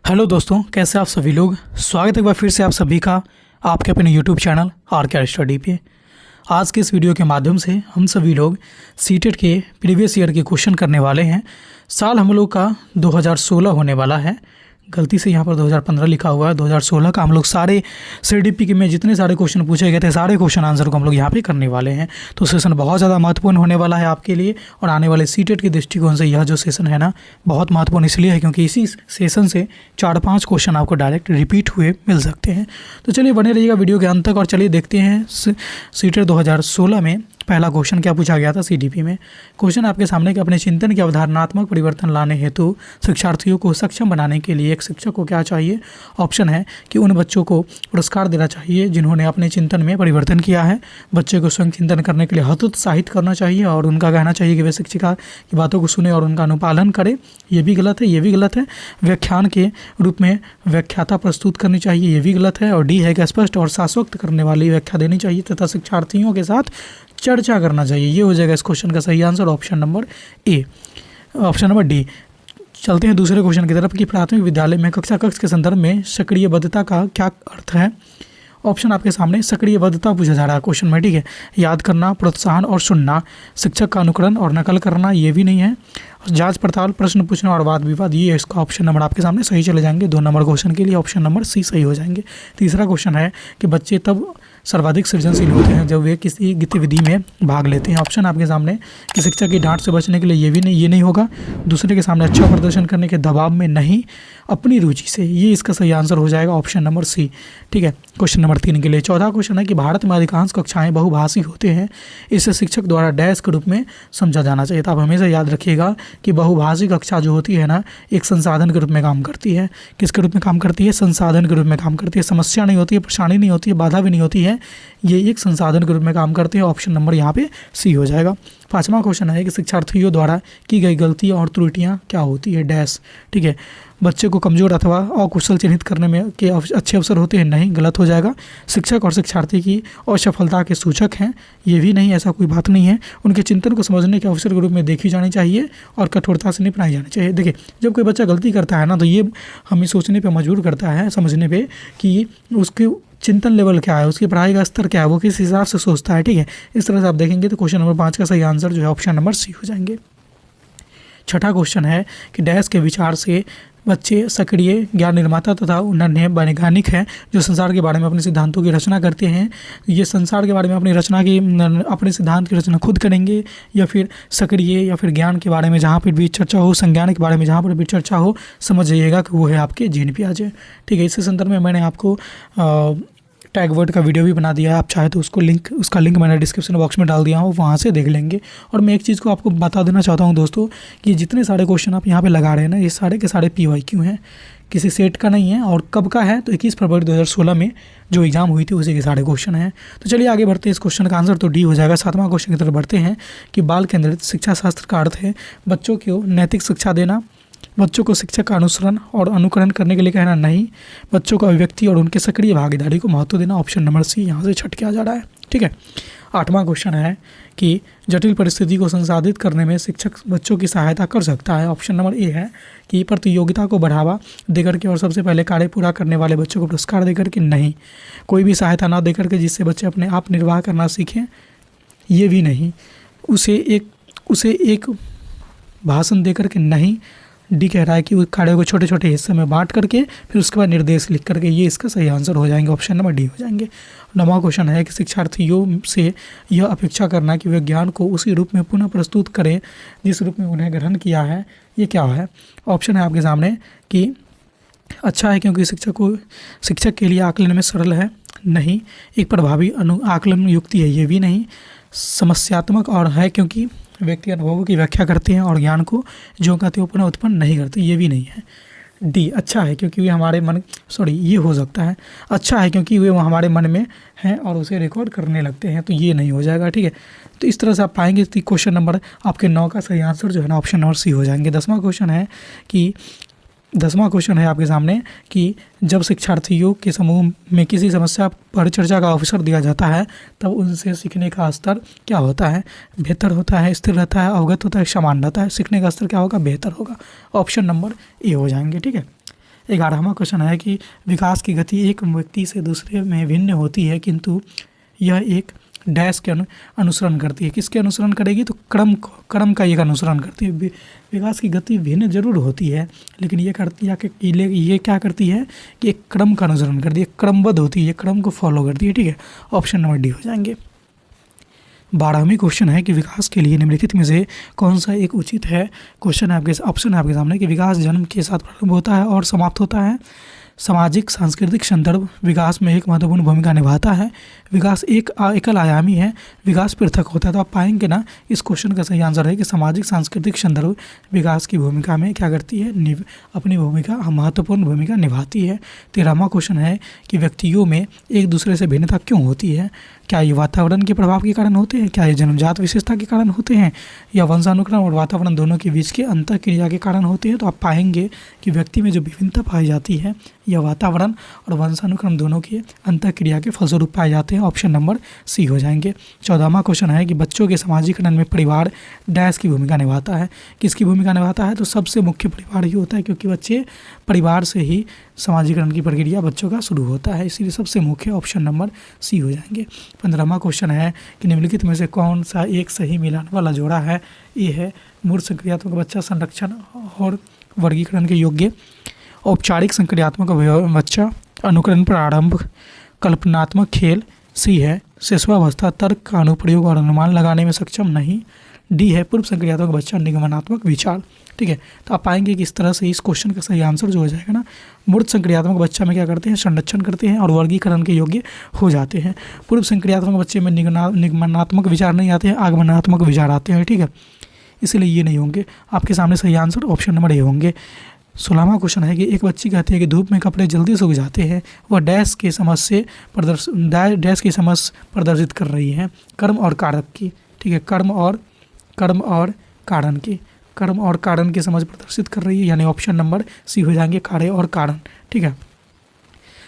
Hello दोस्तों, कैसे आप सभी लोग। स्वागत है एक बार फिर से आप सभी का आपके अपने यूट्यूब चैनल RK स्टडी पे। आज के इस वीडियो के माध्यम से हम सभी लोग सीटेट के प्रीवियस ईयर के क्वेश्चन करने वाले हैं। साल हम लोग का 2016 होने वाला है। गलती से यहाँ पर 2015 लिखा हुआ है। 2016 का हम लोग सारे CDP के में जितने सारे क्वेश्चन पूछे गए थे सारे क्वेश्चन आंसर को हम लोग यहाँ पे करने वाले हैं। तो सेशन बहुत ज़्यादा महत्वपूर्ण होने वाला है आपके लिए, और आने वाले सीटेट के दृष्टिकोण से यह जो सेशन है ना बहुत महत्वपूर्ण इसलिए है क्योंकि इसी सेशन से 4-5 क्वेश्चन आपको डायरेक्ट रिपीट हुए मिल सकते हैं। तो चलिए बने रहिएगा वीडियो के अंत तक और चलिए देखते हैं सीटेट 2016 में पहला क्वेश्चन क्या पूछा गया था CDP में। क्वेश्चन आपके सामने कि अपने चिंतन के अवधारणात्मक परिवर्तन लाने हेतु शिक्षार्थियों को सक्षम बनाने के लिए एक शिक्षक को क्या चाहिए। ऑप्शन है कि उन बच्चों को पुरस्कार देना चाहिए जिन्होंने अपने चिंतन में परिवर्तन किया है, बच्चे को स्वयं चिंतन करने के लिए हतोत्साहित करना चाहिए और उनका कहना चाहिए कि वे शिक्षिका की बातों को सुने और उनका अनुपालन करें। ये भी गलत है, ये भी गलत है। व्याख्यान के रूप में व्याख्याता प्रस्तुत करनी चाहिए, ये भी गलत है। और डी है कि स्पष्ट और शाश्वत करने वाली व्याख्या देनी चाहिए तथा शिक्षार्थियों के साथ चर्चा करना चाहिए। ये हो जाएगा इस क्वेश्चन का सही answer option number A, option number D. चलते हैं दूसरे क्वेश्चन की तरफ कि प्राथमिक विद्यालय में कक्षा कक्ष के संदर्भ में सक्रियबद्धता का क्या अर्थ है। ऑप्शन आपके सामने सक्रियबद्धता पूछा जा रहा है क्वेश्चन में, ठीक है। याद करना, प्रोत्साहन और सुनना, शिक्षक का अनुकरण और नकल करना, ये भी नहीं है। जांच पड़ताल, प्रश्न पूछना और वाद विवाद, ये इसका ऑप्शन नंबर आपके सामने सही चले जाएंगे। 2 नंबर क्वेश्चन के लिए ऑप्शन नंबर सी सही हो जाएंगे। तीसरा क्वेश्चन है कि बच्चे तब सर्वाधिक सृजनशील होते हैं जब वे किसी गतिविधि में भाग लेते हैं। ऑप्शन आपके सामने कि शिक्षक की डांट से बचने के लिए ये नहीं होगा, दूसरे के सामने अच्छा प्रदर्शन करने के दबाव में नहीं, अपनी रुचि से, ये इसका सही आंसर हो जाएगा ऑप्शन नंबर सी, ठीक है। क्वेश्चन नंबर 3 के लिए चौथा क्वेश्चन है कि भारत में अधिकांश कक्षाएं बहुभाषी होते हैं, इसे शिक्षक द्वारा डैश के रूप में समझा जाना चाहिए। तो आप हमेशा याद रखिएगा कि बहुभाषी कक्षा जो होती है ना एक संसाधन के रूप में काम करती है। किसके रूप में काम करती है? संसाधन के रूप में काम करती है। समस्या नहीं होती है, परेशानी नहीं होती है, बाधा भी नहीं होती है, ये एक संसाधन के रूप में काम करते हैं। ऑप्शन नंबर यहाँ पे सी हो जाएगा। 5वां क्वेश्चन है कि शिक्षार्थियों द्वारा की गई गलतियाँ और त्रुटियाँ क्या होती है डैश, ठीक है। बच्चे को कमज़ोर अथवा अकुशल चिन्हित करने में के अच्छे अवसर होते हैं, नहीं, गलत हो जाएगा। शिक्षक और शिक्षार्थी की असफलता के सूचक हैं, ये भी नहीं, ऐसा कोई बात नहीं है। उनके चिंतन को समझने के अवसर के रूप में देखी जानी चाहिए और कठोरता से नहीं अपनाई जानी चाहिए। देखिए जब कोई बच्चा गलती करता है ना तो ये हमें सोचने पर मजबूर करता है, समझने पर कि उसके चिंतन लेवल क्या है, उसकी पढ़ाई का स्तर क्या है, वो किस हिसाब से सोचता है, ठीक है। इस तरह से आप देखेंगे तो क्वेश्चन नंबर 5 का सही आंसर जो है ऑप्शन नंबर सी हो जाएंगे। छठा क्वेश्चन है कि डैश के विचार से बच्चे सक्रिय ज्ञान निर्माता तथा उन्नत वैज्ञानिक हैं जो संसार के बारे में अपने सिद्धांतों की रचना करते हैं। ये संसार के बारे में अपने सिद्धांत की रचना खुद करेंगे या फिर सक्रिय या फिर ज्ञान के बारे में जहाँ पर भी चर्चा हो, संज्ञान के बारे में जहाँ पर भी चर्चा हो, समझ जाइएगा कि वो है आपके जीन पियाजे, ठीक है। इस संदर्भ में मैंने आपको टैग वर्ड का वीडियो भी बना दिया है, आप चाहे तो उसका लिंक मैंने डिस्क्रिप्शन बॉक्स में डाल दिया हूँ, वहाँ से देख लेंगे। और मैं एक चीज़ को आपको बता देना चाहता हूँ दोस्तों कि जितने सारे क्वेश्चन आप यहाँ पे लगा रहे हैं ना ये सारे के सारे PYQ हैं, किसी सेट का नहीं है। और कब का है तो 21 फरवरी 2016 में जो एग्जाम हुई थी उसी के सारे क्वेश्चन हैं। तो चलिए आगे बढ़ते हैं, इस क्वेश्चन का आंसर तो डी हो जाएगा। 7वां क्वेश्चन की तरफ बढ़ते हैं कि बाल केंद्रित शिक्षा शास्त्र का अर्थ है बच्चों को नैतिक शिक्षा देना, बच्चों को शिक्षक का अनुसरण और अनुकरण करने के लिए कहना नहीं, बच्चों को अभिव्यक्ति और उनके सक्रिय भागीदारी को महत्व देना। ऑप्शन नंबर सी यहाँ से छट के आ जा रहा है, ठीक है। 8वां क्वेश्चन है कि जटिल परिस्थिति को संसाधित करने में शिक्षक बच्चों की सहायता कर सकता है। ऑप्शन नंबर ए है कि प्रतियोगिता को बढ़ावा देकर के और सबसे पहले कार्य पूरा करने वाले बच्चों को पुरस्कार देकर के, नहीं, कोई भी सहायता ना देकर के जिससे बच्चे अपने आप निर्वाह करना सीखें, ये भी नहीं, उसे एक भाषण देकर के, नहीं। डी कह रहा है कि उस कार्य को छोटे छोटे हिस्से में बांट करके फिर उसके बाद निर्देश लिख करके, ये इसका सही आंसर हो जाएंगे, ऑप्शन नंबर डी हो जाएंगे। 9वां क्वेश्चन है कि शिक्षार्थियों से यह अपेक्षा करना कि वे ज्ञान को उसी रूप में पुनः प्रस्तुत करें जिस रूप में उन्हें ग्रहण किया है, ये क्या है। ऑप्शन है आपके सामने कि अच्छा है क्योंकि शिक्षक के लिए आकलन में सरल है, नहीं। एक प्रभावी आकलन युक्ति है, ये भी नहीं। समस्यात्मक और है क्योंकि व्यक्ति अनुभवों की व्याख्या करते हैं और ज्ञान को जो कहते हैं पुनः उत्पन्न नहीं करते, ये भी नहीं है। डी अच्छा है क्योंकि वे हमारे मन ये हो सकता है, अच्छा है क्योंकि वे हमारे मन में हैं और उसे रिकॉर्ड करने लगते हैं, तो ये नहीं हो जाएगा, ठीक है। तो इस तरह से आप पाएंगे क्वेश्चन नंबर आपके 9 का सही आंसर जो है ना ऑप्शन नंबर सी हो जाएंगे। 10वां क्वेश्चन है आपके सामने कि जब शिक्षार्थियों के समूह में किसी समस्या पर चर्चा का अवसर दिया जाता है तब उनसे सीखने का स्तर क्या होता है, बेहतर होता है, स्थिर रहता है, अवगत होता है, समान रहता है। सीखने का स्तर क्या होगा, बेहतर होगा। ऑप्शन नंबर ए हो जाएंगे, ठीक है। 11वां क्वेश्चन है कि विकास की गति एक व्यक्ति से दूसरे में भिन्न होती है, किंतु यह एक डैश के अनुसरण करती है। किसके अनुसरण करेगी? तो क्रम का एक अनुसरण करती है। विकास की गति भिन्न जरूर होती है, लेकिन ये करती है कि ये क्या करती है कि एक क्रम का अनुसरण करती है, क्रमबद्ध होती है, क्रम को फॉलो करती है। ठीक है, ऑप्शन नंबर डी हो जाएंगे। 12वीं क्वेश्चन है कि विकास के लिए निम्नलिखित में से कौन सा एक उचित है। क्वेश्चन है ऑप्शन है आपके सामने कि विकास जन्म के साथ प्रारंभ होता है और समाप्त होता है। सामाजिक सांस्कृतिक संदर्भ विकास में एक महत्वपूर्ण भूमिका निभाता है। विकास एक एकल आयामी है, विकास पृथक होता है। तो आप पाएंगे ना, इस क्वेश्चन का सही आंसर है कि सामाजिक सांस्कृतिक संदर्भ विकास की भूमिका में क्या करती है? अपनी भूमिका, महत्वपूर्ण भूमिका निभाती है। 13वां क्वेश्चन है कि व्यक्तियों में एक दूसरे से भिन्नता क्यों होती है? क्या ये वातावरण के प्रभाव के कारण होते हैं? क्या ये जन्मजात विशेषता के कारण होते हैं? या वंशानुक्रम और वातावरण दोनों के बीच के अंतर क्रिया के कारण होते हैं? तो आप पाएंगे कि व्यक्ति में जो विभिन्नता पाई जाती है यह वातावरण और वंशानुक्रम दोनों के अंतर क्रिया के फलस्वरूप पाए जाते हैं। ऑप्शन नंबर सी हो जाएंगे। 14वां क्वेश्चन है कि बच्चों के समाजीकरण में परिवार डैश की भूमिका निभाता है। किसकी भूमिका निभाता है? तो सबसे मुख्य परिवार ही होता है, क्योंकि बच्चे परिवार से ही समाजीकरण की प्रक्रिया बच्चों का शुरू होता है, इसीलिए सबसे मुख्य ऑप्शन नंबर सी हो जाएंगे। 15वां क्वेश्चन है कि निम्नलिखित में से कौन सा एक सही मिलान वाला जोड़ा है? ये है मूर्त संक्रियात्मक बच्चा संरक्षण और वर्गीकरण के योग्य, औपचारिक संक्रियात्मक बच्चा, अनुकरण प्रारंभ, कल्पनात्मक खेल। सी है शिशुआवस्था, तर्क का अनुप्रयोग और अनुमान लगाने में सक्षम नहीं। डी है पूर्व संक्रियात्मक बच्चा, निगमनात्मक विचार। ठीक है, तो आप पाएंगे कि इस तरह से इस क्वेश्चन का सही आंसर जो हो जाएगा ना, मूर्त संक्रियात्मक बच्चा में क्या करते हैं? संरक्षण करते हैं और वर्गीकरण के योग्य हो जाते हैं। पूर्व संक्रियात्मक बच्चे में निगमनात्मक विचार नहीं आते हैं, आगमनात्मक विचार आते हैं। ठीक है, इसलिए ये नहीं होंगे। आपके सामने सही आंसर ऑप्शन नंबर ए होंगे। 16वां क्वेश्चन है कि एक बच्ची कहती है कि धूप में कपड़े जल्दी सूख जाते हैं। वह डैश के समझ प्रदर्शित कर रही है, कर्म और कारक की। ठीक है, कर्म और कारण की समझ प्रदर्शित कर रही है, यानी ऑप्शन नंबर सी हो जाएंगे, कार्य और कारण। ठीक है,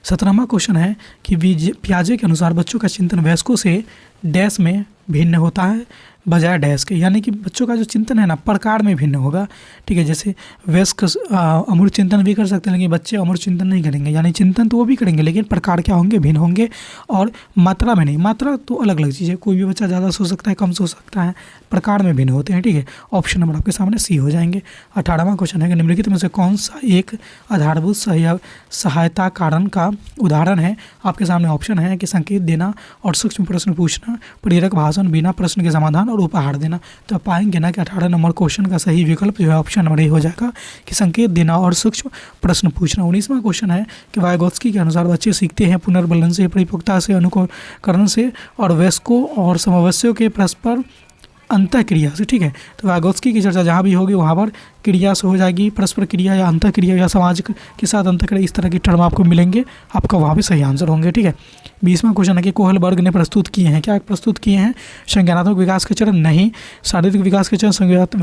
17वां क्वेश्चन है कि पियाजे के अनुसार बच्चों का चिंतन वयस्कों से डैश में भिन्न होता है बजाय डैश के, यानी कि बच्चों का जो चिंतन है ना प्रकार में भिन्न होगा। ठीक है, जैसे वयस्क अमूर्त चिंतन भी कर सकते हैं, लेकिन बच्चे अमूर्त चिंतन नहीं करेंगे, यानी चिंतन तो वो भी करेंगे, लेकिन प्रकार क्या होंगे? भिन्न होंगे, और मात्रा में नहीं। मात्रा तो अलग अलग चीज़ है, कोई भी बच्चा ज़्यादा सो सकता है, कम सो सकता है, प्रकार में भिन्न होते हैं। ठीक है, ऑप्शन नंबर आपके सामने सी हो जाएंगे। 18वां क्वेश्चन है कि निम्नलिखित में से कौन सा एक आधारभूत सहायता कारण का उदाहरण है? आपके सामने ऑप्शन है कि संकेत देना और सूक्ष्म प्रश्न पूछना, प्रेरक भाषण, बिना प्रश्न के समाधान और उपहार देना। तो आप पाएंगे ना कि 18 नंबर क्वेश्चन का सही विकल्प जो है ऑप्शन नंबर ए हो जाएगा कि संकेत देना और सूक्ष्म प्रश्न पूछना। 19वां क्वेश्चन है कि वाइगोत्स्की के अनुसार बच्चे सीखते हैं पुनर्बलन से, परिपक्वता से, अनुकरण से और वयस्कों और समवयस्कों के परस्पर अंतः क्रिया से। ठीक है, तो वाइगोत्स्की की चर्चा जहाँ भी होगी वहाँ पर क्रिया से हो जाएगी, परस्पर क्रिया या अंतः क्रिया या समाज के साथ अंतः क्रिया, इस तरह की टर्म आपको मिलेंगे, आपका वहाँ भी सही आंसर होंगे। ठीक है, 20वां क्वेश्चन है कि कोहलबर्ग ने प्रस्तुत किए हैं। क्या प्रस्तुत किए हैं? संज्ञानात्मक विकास के चरण नहीं, शारीरिक विकास के चरण,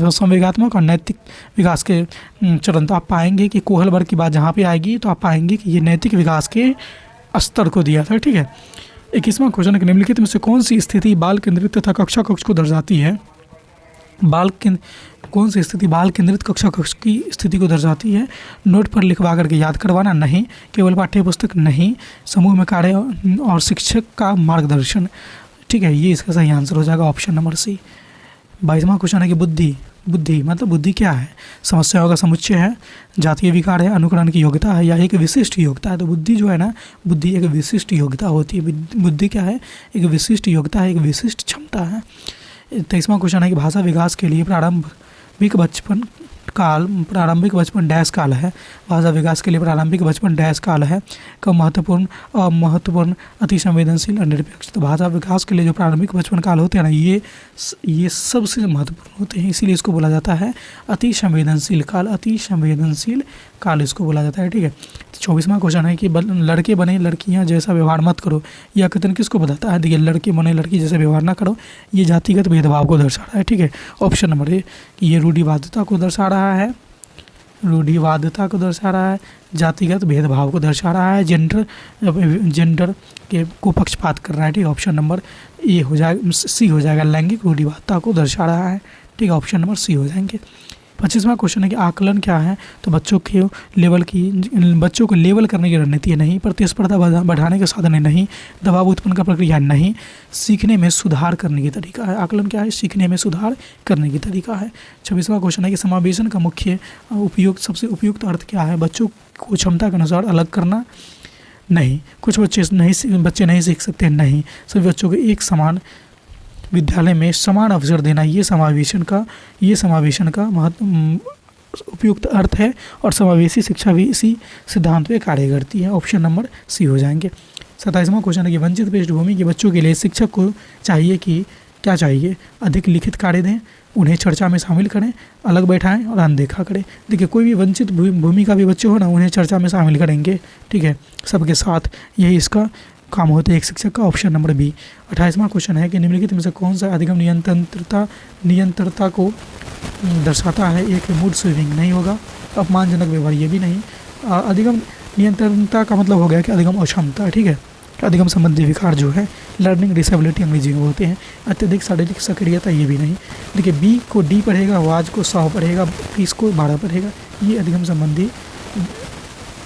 संवेगात्मक और नैतिक विकास के चरण। तो आप पाएंगे कि कोहलबर्ग की बात जहाँ पे आएगी तो आप पाएंगे कि ये नैतिक विकास के स्तर को दिया था। ठीक है, 21वां क्वेश्चन है कि निम्नलिखित में से कौन सी स्थिति बाल केंद्रित तथा कक्षा कक्ष को दर्शाती है? कौन सी स्थिति बाल केंद्रित कक्षा कक्ष की स्थिति को दर्शाती है? नोट पर लिखवा करके याद करवाना नहीं, केवल पाठ्य पुस्तक नहीं, समूह में कार्य और शिक्षक का मार्गदर्शन। ठीक है, ये इसका सही आंसर हो जाएगा ऑप्शन नंबर सी। 22वां क्वेश्चन है कि बुद्धि मतलब बुद्धि क्या है? समस्याओं का समुच्चय है, जातीय विकार है, अनुकरण की योग्यता है या एक विशिष्ट योग्यता है? तो बुद्धि जो है ना, बुद्धि एक विशिष्ट योग्यता होती है। बुद्धि क्या है? एक विशिष्ट योग्यता है, एक विशिष्ट क्षमता है। 23वां क्वेश्चन है कि भाषा विकास के लिए प्रारंभिक बचपन डैश काल है। भाषा विकास के लिए प्रारंभिक बचपन डैश काल है। कम महत्वपूर्ण, अमहत्वपूर्ण, अति संवेदनशील और निरपेक्ष। तो भाषा विकास के लिए जो प्रारंभिक बचपन काल होते हैं ना, ये सबसे महत्वपूर्ण होते हैं, इसीलिए इसको बोला जाता है अति संवेदनशील काल। अति संवेदनशील काल इसको बोला जाता है। ठीक है, 24वां क्वेश्चन है कि लड़के बने लड़कियां जैसा व्यवहार मत करो। यह कथन किसको बताता है? देखिए, लड़के बने लड़की जैसा व्यवहार ना करो, ये जातिगत भेदभाव को दर्शा रहा है। ठीक है, ऑप्शन नंबर ए कि ये रूढ़िवादिता को दर्शा रहा है, रूढ़िवादिता को दर्शा रहा है, जातिगत भेदभाव को दर्शा रहा है, जेंडर के को पक्षपात कर रहा है। ठीक है, ऑप्शन नंबर ए हो जाएगा, सी हो जाएगा, लैंगिक रूढ़िवादिता को दर्शा रहा है। ठीक है, ऑप्शन नंबर सी हो जाएंगे। 25वां क्वेश्चन है कि आकलन क्या है? तो बच्चों को लेवल करने की रणनीति है नहीं, प्रतिस्पर्धा बढ़ाने के साधन है नहीं, दबाव उत्पन्न का प्रक्रिया है नहीं, सीखने में सुधार करने की तरीका है। आकलन क्या है? सीखने में सुधार करने की तरीका है। 26वां क्वेश्चन है कि समावेशन का मुख्य सबसे उपयुक्त अर्थ क्या है? बच्चों को क्षमता के अनुसार अलग करना नहीं, कुछ बच्चे नहीं सीख सकते नहीं, सभी बच्चों को एक समान विद्यालय में समान अवसर देना, ये समावेशन का उपयुक्त अर्थ है। और समावेशी शिक्षा भी इसी सिद्धांत पे कार्य करती है। ऑप्शन नंबर सी हो जाएंगे। 27वां क्वेश्चन है कि वंचित पृष्ठभूमि के बच्चों के लिए शिक्षक को चाहिए कि क्या चाहिए? अधिक लिखित कार्य दें, उन्हें चर्चा में शामिल करें, अलग बैठाएं और अनदेखा करें। देखिए, कोई भी वंचित भूमि का भी बच्चे हो ना, उन्हें चर्चा में शामिल करेंगे, ठीक है, सबके साथ, यही इसका काम होता है एक शिक्षक का। Option number B. 28वां क्वेश्चन है कि निम्नलिखित में से कौन सा अधिगम नियंत्रता को दर्शाता है? एक मूड स्विंग नहीं होगा, अपमानजनक व्यवहार ये भी नहीं। अधिगम नियंत्रणता का मतलब हो गया कि अधिगम अक्षमता, ठीक है, अधिगम संबंधी विकार जो है, लर्निंग डिसेबिलिटी अंग्रेजी में होते हैं। अत्यधिक शारीरिक सक्रियता ये भी नहीं। देखिए, बी को डी पढ़ेगा, आवाज़ को 100 पढ़ेगा, 30 को 12 पढ़ेगा, ये अधिगम संबंधी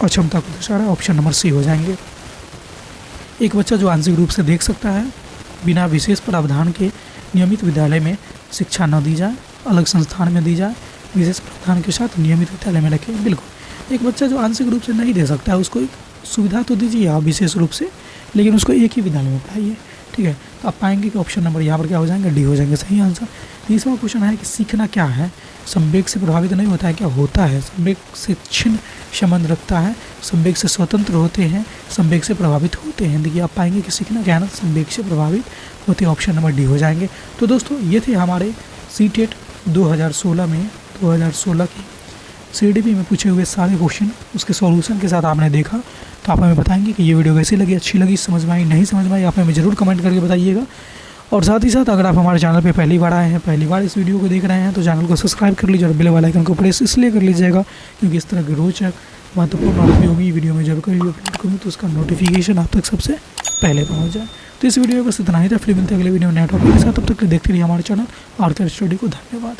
अक्षमता को दर्शा रहा है। ऑप्शन नंबर सी हो जाएंगे। एक बच्चा जो आंशिक रूप से देख सकता है, बिना विशेष प्रावधान के नियमित विद्यालय में शिक्षा न दी जाए, अलग संस्थान में दी जाए, विशेष प्रावधान के साथ नियमित विद्यालय में रखें। बिल्कुल, एक बच्चा जो आंशिक रूप से नहीं दे सकता है, उसको एक सुविधा तो दीजिए आप विशेष रूप से, लेकिन उसको एक ही विद्यालय में पढ़ाइए, ठीक है। तो आप पाएंगे कि ऑप्शन नंबर यहाँ पर क्या हो जाएंगे? डी हो जाएंगे सही आंसर। 30वां क्वेश्चन है कि सीखना क्या है? संवेग से प्रभावित नहीं होता है, क्या होता है? संवेग से छिन्न संबंध रखता है, संवेग से स्वतंत्र होते हैं, संवेग से प्रभावित होते हैं। देखिए, आप पाएंगे कि सीखना क्या है ना, संवेग से प्रभावित होते हैं। ऑप्शन नंबर डी हो जाएंगे। तो दोस्तों, ये थे हमारे सीटेट 2016 की CDP में पूछे हुए सारे क्वेश्चन, उसके सॉल्यूशन के साथ आपने देखा। तो आप हमें बताएंगे कि ये वीडियो कैसी लगी, अच्छी लगी, समझ में आई, नहीं समझ में आई, आप हमें ज़रूर कमेंट करके बताइएगा। और साथ ही साथ अगर आप हमारे चैनल पे पहली बार आए हैं, पहली बार इस वीडियो को देख रहे हैं, तो चैनल को सब्सक्राइब कर लीजिए और बेल वाला आइकन को प्रेस इसलिए कर लीजिएगा क्योंकि इस तरह के रोचक, महत्वपूर्ण और उपयोगी वीडियो में जब कभी अपलोड करूँ तो उसका नोटिफिकेशन आप तक सबसे पहले पहुँच जाए। तो इस वीडियो में बस इतना ही था। फिर मिलते हैं अगले वीडियो में नए टॉपिक के साथ। तब तक देखते रहिए हमारे चैनल आरके स्टडी को। धन्यवाद।